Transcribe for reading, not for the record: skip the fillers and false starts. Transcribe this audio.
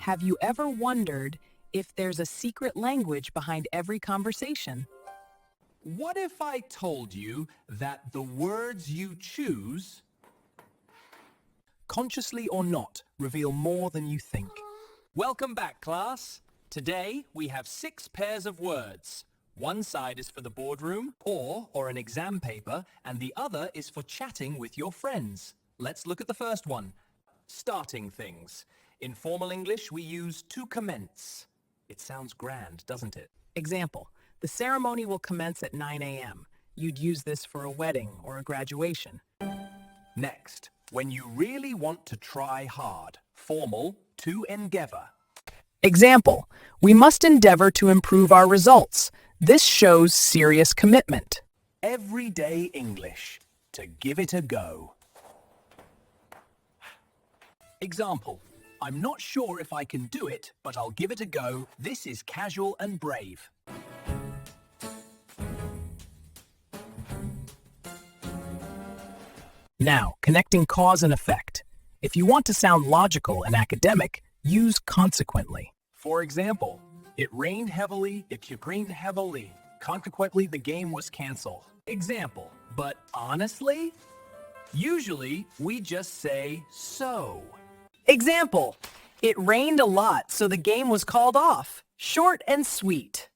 Have you ever wondered if there's a secret language behind every conversation? What if I told you that the words you choose, consciously or not, reveal more than you think? Welcome back, class. Today, we have 6 pairs of words. One side is for the boardroom or an exam paper, and the other is for chatting with your friends. Let's look at the first one. Starting things. In formal English, we use to commence. It sounds grand, doesn't it? Example, the ceremony will commence at 9 a.m. You'd use this for a wedding or a graduation. Next, when you really want to try hard. Formal, to endeavor. Example, we must endeavor to improve our results. This shows serious commitment. Everyday English, to give it a go. Example, I'm not sure if I can do it, but I'll give it a go. This is casual and brave. Now, connecting cause and effect. If you want to sound logical and academic, use consequently. For example, it rained heavily, consequently the game was canceled. Example, but honestly, usually we just say so. Example, it rained a lot, so the game was called off. Short and sweet.